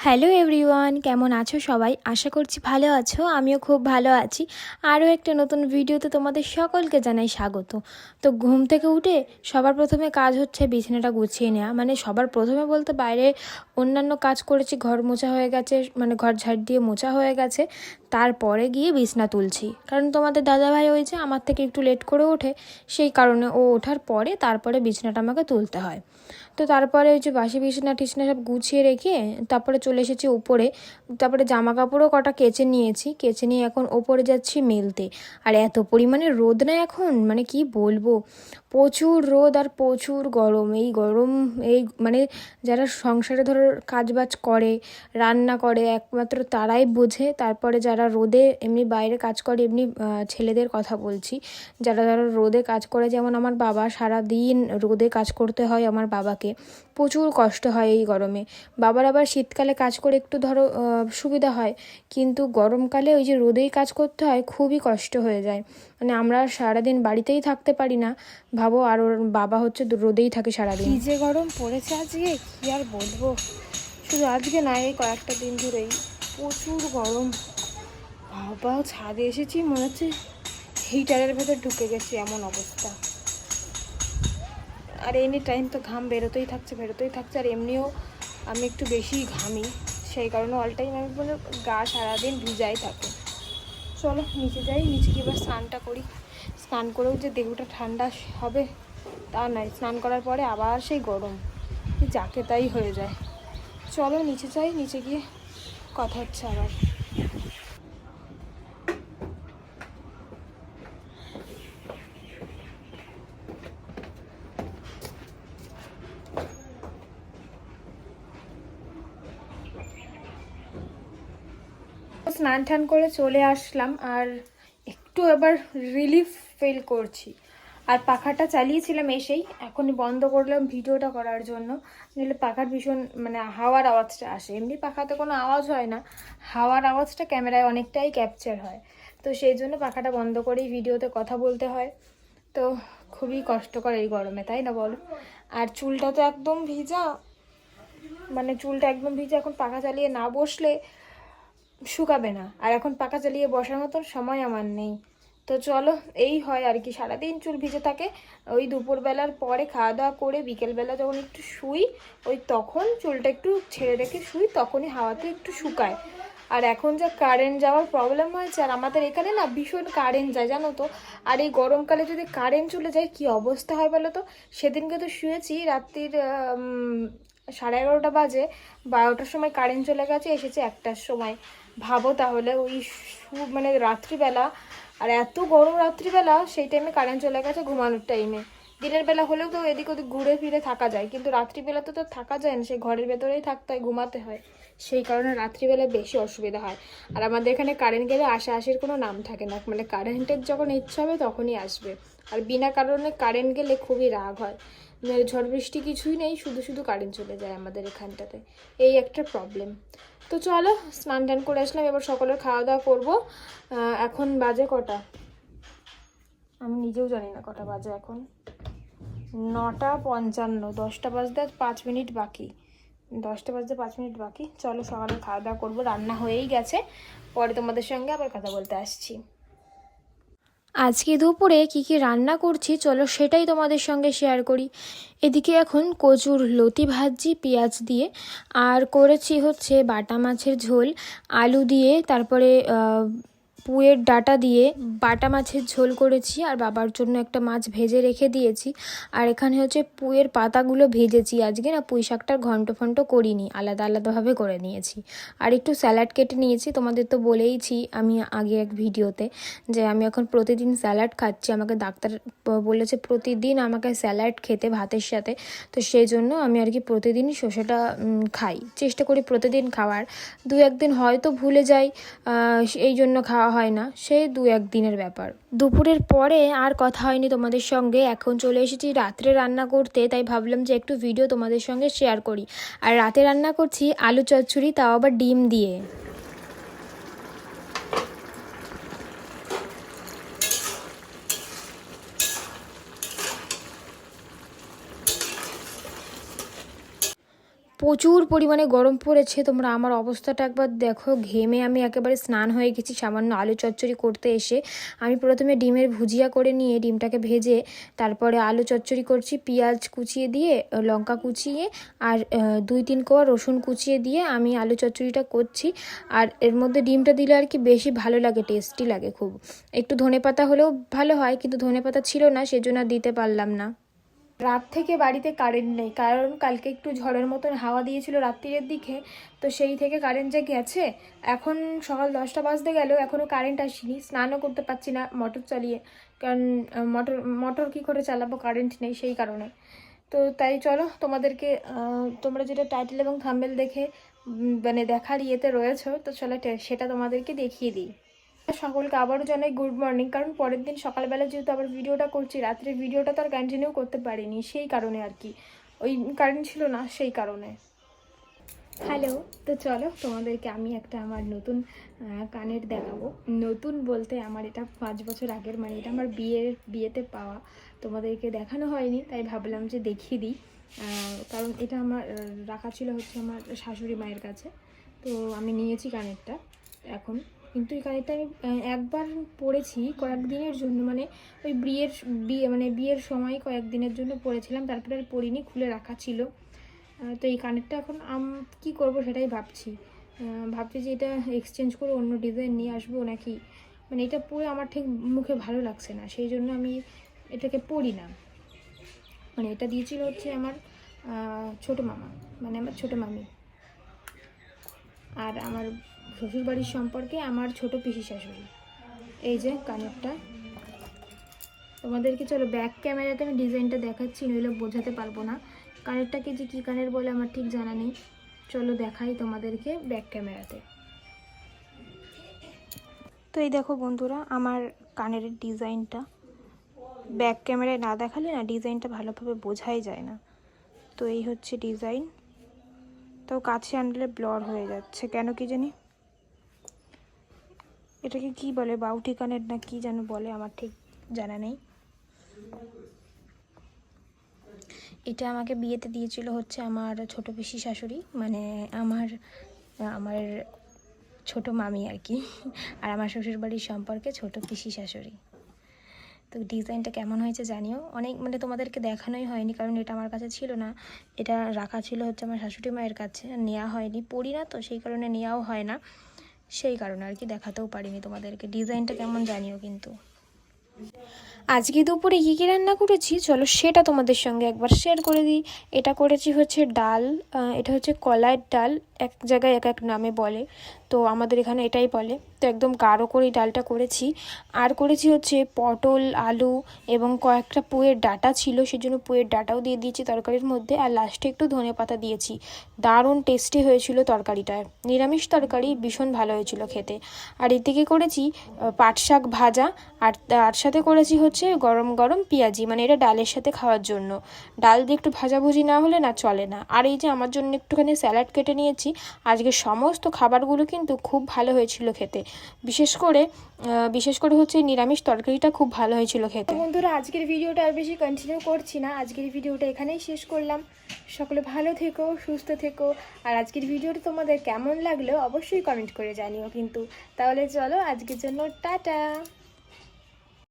Hello everyone, কেমন আছো সবাই? আশা করছি ভালো আছো। আমিও খুব ভালো আছি। আরও একটা নতুন ভিডিওতে তোমাদের সকলকে জানাই স্বাগত। তো ঘুম থেকে উঠে সবার প্রথমে কাজ হচ্ছে বিছানাটা গুছিয়ে নেওয়া। মানে সবার প্রথমে বলতে বাইরে অন্যান্য কাজ করেছি, ঘর মোছা হয়ে গেছে, মানে ঘর ঝাড় দিয়ে মোছা হয়ে গেছে, তারপরে গিয়ে বিছানা তুলছি। কারণ তোমাদের দাদাভাই হয়েছে আমার থেকে একটু লেট করে ওঠে, সেই কারণে ও ওঠার পরে তারপরে বিছানাটা আমাকে তুলতে হয়। তো তারপরে ওই যে বাসি বিছানা টিছনা সব গুছিয়ে রেখে তারপরে চলে এসেছি উপরে। তারপরে জামা কাপড়ও কটা কেচে নিয়েছি, কেচে নিয়ে এখন ওপরে যাচ্ছি মেলতে। আর এত পরিমাণে রোদ না এখন, মানে কি বলবো, প্রচুর রোদ আর প্রচুর গরম। এই মানে যারা সংসারে ধরো কাজবাজ করে, রান্না করে, একমাত্র তারাই বোঝে। তারপরে যারা রোদে এমনি বাইরে কাজ করে, এমনি ছেলেদের কথা বলছি, যারা রোদে কাজ করে, যেমন আমার বাবা, সারা দিন রোদে কাজ করতে হয় আমার বাবাকে, প্রচুর কষ্ট হয় এই গরমে। বাবার আবার শীতকালে কাজ করে একটু ধরো সুবিধা হয়, কিন্তু গরমকালে ওই যে রোদেই কাজ করতে হয়, খুবই কষ্ট হয়ে যায়। মানে আমরা সারাদিন বাড়িতেই থাকতে পারি না, ভাবো, আর ওর বাবা হচ্ছে রোদেই থাকে সারাদিন। কী যে গরম পড়েছে আজকে, কী আর বলবো। শুধু আজকে না, এই কয়েকটা দিন ধরেই প্রচুর গরম। বাবা, ছাদে এসেছি মনে হচ্ছে হিটারের ভেতর ঢুকে গেছি, এমন অবস্থা। আর এনি টাইম তো ঘাম বেরোতেই থাকছে। আর এমনিও আমি একটু বেশি ঘামি, সেই কারণে অল টাইম আমি মানে গা সারাদিন ভিজাই থাকে। চলো নিচে যাই, নিচে গিয়ে এবার স্নানটা করি। স্নান করেও যে দেহটা ঠান্ডা হবে তা নয়, স্নান করার পরে আবার সেই গরম, যাকে তাই হয়ে যায়। চলো নিচে যাই, নিচে গিয়ে কথা হচ্ছে আবার। স্নান টান করে চলে আসলাম, আর একটু এবার রিলিফ ফিল করছি। আর পাখাটা চালিয়েছিলাম এসেই, এখনই বন্ধ করলাম ভিডিওটা করার জন্য, নাহলে পাখার ভীষণ মানে হাওয়ার আওয়াজটা আসে। এমনি পাখাতে কোনো আওয়াজ হয় না, হাওয়ার আওয়াজটা ক্যামেরায় অনেকটাই ক্যাপচার হয়। তো সেই জন্য পাখাটা বন্ধ করেই ভিডিওতে কথা বলতে হয়। তো খুবই কষ্টকর এই গরমে, তাই না বলো? আর চুলটা তো একদম ভিজা, মানে চুলটা একদম ভিজা, এখন পাখা চালিয়ে না বসলে শুকাবে না। আর এখন পাখা চালিয়ে বসার মতন সময় আমার নেই। তো চলো, এই হয় আর কি, সারাদিন চুল ভিজে থাকে। ওই দুপুরবেলার পরে খাওয়া দাওয়া করে বিকেলবেলা যখন একটু শুই, ওই তখন চুলটা একটু ছেড়ে রেখে শুই, তখনই হাওয়াতে একটু শুকায়। আর এখন যা কারেন্ট যাওয়ার প্রবলেম হয়েছে, আর আমাদের এখানে না ভীষণ কারেন্ট যায় জানো তো। আর এই গরমকালে যদি কারেন্ট চলে যায় কি অবস্থা হয় বলো তো। সেদিনকে তো শুয়েছি রাত্রির 11:30 বাজে, 12টার সময় কারেন্ট চলে গেছে, এসেছে 1টার সময়। ভাবো তাহলে, ওই মানে রাত্রিবেলা, আর এত গরম রাত্রিবেলা, সেই টাইমে কারেন্ট চলে গেছে ঘুমানোর টাইমে। দিনের বেলা হলেও তো এদিক ওদিক ঘুরে ফিরে থাকা যায়, কিন্তু রাত্রিবেলা তো থাকা যায় না, সেই ঘরের ভেতরেই থাকতে হয়, ঘুমাতে হয়। সেই কারণে রাত্রিবেলায় বেশি অসুবিধা হয়। আর আমাদের এখানে কারেন্ট গেলে আসার কোনো নাম থাকে না, মানে কারেন্টের যখন ইচ্ছা হবে তখনই আসবে। আর বিনা কারণে কারেন্ট গেলে খুবই রাগ হয়। ঝড় বৃষ্টি কিছুই নেই, শুধু শুধু কারেন্ট চলে যায় আমাদের এখানটাতে, এই একটা প্রবলেম। তো চলো স্নান টান করে আসলাম, এবার সকলের খাওয়া দাওয়া করবো। এখন বাজে কটা আমি নিজেও জানি না, কটা বাজে এখন, 9:55, 10টা বাজতে 5 মিনিট বাকি, 10টা বাজতে 5 মিনিট বাকি। চলো সকালে খাওয়া দাওয়া করবো, রান্না হয়েই গেছে, পরে তোমাদের সঙ্গে আবার কথা বলতে আসছি। আজকে দুপুরে কি কি রান্না করছি চলো সেটাই তোমাদের সঙ্গে শেয়ার করি। এদিকে এখন কচুর লতি ভাজছি পেঁয়াজ দিয়ে, আর করেছি হচ্ছে বাটা মাছের ঝোল আলু দিয়ে, তারপরে পুঁয়ের ডাঁটা দিয়ে বাটা মাছের ঝোল করেছি, আর বাবার জন্য একটা মাছ ভেজে রেখে দিয়েছি। আর এখানে হচ্ছে পুঁয়ের পাতাগুলো ভেজেছি, আজকে না পুঁই শাকটার ঘন্ট ফন্ট করিনি, আলাদা আলাদাভাবে করে নিয়েছি। আর একটু স্যালাড কেটে নিয়েছি, তোমাদের তো বলেইছি আমি আগে এক ভিডিওতে যে আমি এখন প্রতিদিন স্যালাড খাচ্ছি। আমাকে ডাক্তার বলেছে প্রতিদিন আমাকে স্যালাড খেতে ভাতের সাথে, তো সেই জন্য আমি আর কি প্রতিদিনই শসাটা খাই, চেষ্টা করি প্রতিদিন খাওয়ার। 2-1 দিন হয়তো ভুলে যাই, এই জন্য খাওয়া হয় না, সেই 2-1 দিনের ব্যাপার। দুপুরের পরে আর কথা হয়নি তোমাদের সঙ্গে, এখন চলে এসেছি রাত্রে রান্না করতে, তাই ভাবলাম যে একটু ভিডিও তোমাদের সঙ্গে শেয়ার করি। আর রাতে রান্না করছি আলু চচ্চড়ি, তাও আবার ডিম দিয়ে। প্রচুর পরিমাণে গরম পড়েছে। তোমরা আমার অবস্থাটা একবার দেখো, ঘেমে আমি একেবারে স্নান হয়ে গেছি সামান্য আলু চচ্চড়ি করতে এসে। আমি প্রথমে ডিমের ভুজিয়া করে নিয়ে ডিমটাকে ভেজে তারপরে আলু চচ্চড়ি করছি, পেঁয়াজ কুচিয়ে দিয়ে, লঙ্কা কুচিয়ে আর 2-3 কোয়া রসুন কুচিয়ে দিয়ে আমি আলু চচ্চড়িটা করছি। আর এর মধ্যে ডিমটা দিলে আর কি বেশি ভালো লাগে, টেস্টি লাগে খুব। একটু ধনেপাতা হলেও ভালো হয়, কিন্তু ধনেপাতা ছিল না, সেজন্য আর দিতে পারলাম না। রাত থেকে বাড়িতে কারেন্ট নেই, কারণ কালকে একটু ঝড়ের মতন হাওয়া দিয়েছিল রাত্রির দিকে, তো সেই থেকে কারেন্ট যে গেছে। এখন সকাল 10টা বাজতে গেলেও এখনও কারেন্ট আসেনি। স্নানও করতে পারছি না মোটর চালিয়ে, কারণ মোটর কী করে চালাবো, কারেন্ট নেই সেই কারণে। তো তাই চলো তোমাদেরকে, তোমরা যেটা টাইটেল এবং থাম্বনেল দেখে মানে দেখার ইয়েতে রয়েছো, তো চলো সেটা তোমাদেরকে দেখিয়ে দিই। সকলকে আবারও জানাই গুড মর্নিং, কারণ পরের দিন সকালবেলা যেহেতু আবার ভিডিওটা করছি, রাত্রে ভিডিওটা তো আর কন্টিনিউ করতে পারিনি সেই কারণে আর কি, ওই কারেন্ট ছিল না সেই কারণে। হ্যালো, তো চলো তোমাদেরকে আমি একটা আমার নতুন কানের দেখাবো। নতুন বলতে আমার এটা 5 বছর আগের, মানে এটা আমার বিয়েতে পাওয়া। তোমাদেরকে দেখানো হয়নি, তাই ভাবলাম যে দেখিয়ে দিই। কারণ এটা আমার রাখা ছিল হচ্ছে আমার শাশুড়ি মায়ের কাছে, তো আমি নিয়েছি কানেরটা এখন। কিন্তু এই কানেরটা আমি একবার পরেছি কয়েকদিনের জন্য, মানে ওই বিয়ের সময় কয়েকদিনের জন্য পরেছিলাম, তারপরে আর পরিনি, খুলে রাখা ছিল। তো এই কানেরটা এখন কী করবো সেটাই ভাবছি যে এটা এক্সচেঞ্জ করে অন্য ডিজাইন নিয়ে আসবো নাকি, মানে এটা পরে আমার ঠিক মুখে ভালো লাগছে না, সেই জন্য আমি এটাকে পরি না। মানে এটা দিয়েছিল হচ্ছে আমার ছোটো মামা, মানে আমার ছোটো মামি, আর আমার শ্বশুরবাড়ির সম্পর্কে আমার ছোটো পিসি শাশুড়ি। এই যে কানেরটা তোমাদেরকে, চলো ব্যাক ক্যামেরাতে আমি ডিজাইনটা দেখাচ্ছি, নইলে বোঝাতে পারবো না। কানেরটাকে যে কী কানের বলে আমার ঠিক জানা নেই, চলো দেখাই তোমাদেরকে ব্যাক ক্যামেরাতে। তো এই দেখো বন্ধুরা আমার কানের ডিজাইনটা, ব্যাক ক্যামেরায় না দেখালে না ডিজাইনটা ভালোভাবে বোঝাই যায় না। তো এই হচ্ছে ডিজাইন, তো কাছে আনলে ব্লর হয়ে যাচ্ছে কেন কি জানি। এটাকে কি বলে, বাউটি কানের না কি যেন বলে, আমার ঠিক জানা নেই। এটা আমাকে বিয়েতে দিয়েছিল হচ্ছে আমার ছোটো পিসি শাশুড়ি, মানে আমার ছোটো মামি আর কি, আর আমার শ্বশুরবাড়ির সম্পর্কে ছোটো পিসি শাশুড়ি। তো ডিজাইনটা কেমন হয়েছে জানিও। অনেক মানে তোমাদেরকে দেখানোই হয়নি, কারণ এটা আমার কাছে ছিল না, এটা রাখা ছিল হচ্ছে আমার শাশুড়ি মায়ের কাছে, নেওয়া হয়নি, পড়ি না তো সেই কারণে নেওয়াও হয় না, সেই কারণে আর কি দেখাতেও পারিনি তোমাদেরকে। ডিজাইনটা কেমন জানিও কিন্তু। আজকে দুপুরে কী কী রান্না করেছি চলো সেটা তোমাদের সঙ্গে একবার শেয়ার করে দিই। এটা করেছি হচ্ছে ডাল, এটা হচ্ছে কলাইয়ের ডাল, এক জায়গায় এক এক নামে বলে, তো আমাদের এখানে এটাই বলে। তো একদম গাঢ় করে ডালটা করেছি। আর করেছি হচ্ছে পটল, আলু এবং কয়েকটা পুঁয়ের ডাঁটা ছিল, সেজন্য পুঁয়ের ডাঁটাও দিয়ে দিয়েছি তরকারির মধ্যে, আর লাস্টে একটু ধনেপাতা দিয়েছি। দারুণ টেস্টি হয়েছিল তরকারিটা, নিরামিষ তরকারি, ভীষণ ভালো হয়েছিল খেতে। আর এদিকে করেছি পাট শাক ভাজা, আর তার সাথে করেছি হচ্ছে গরম গরম পেঁয়াজি, মানে এটা ডালের সাথে খাওয়ার জন্য। ডাল দিয়ে একটু ভাজাভুজি না হলে না চলে না। আর এই যে আমার জন্য একটুখানি স্যালাড কেটে নিয়েছি। আজকে সমস্ত খাবারগুলো কিন্তু খুব ভালো হয়েছিল খেতে, বিশেষ করে হচ্ছে নিরামিষ তরকারিটা খুব ভালো হয়েছিল খেতে। বন্ধুরা আজকের ভিডিওটা আর বেশি কন্টিনিউ করছি না, আজকের ভিডিওটা এখানেই শেষ করলাম। সকলে ভালো থেকো, সুস্থ থেকো, আর আজকের ভিডিওটা তোমাদের কেমন লাগলো অবশ্যই কমেন্ট করে জানিও কিন্তু। তাহলে চলো আজকের জন্য টাটা।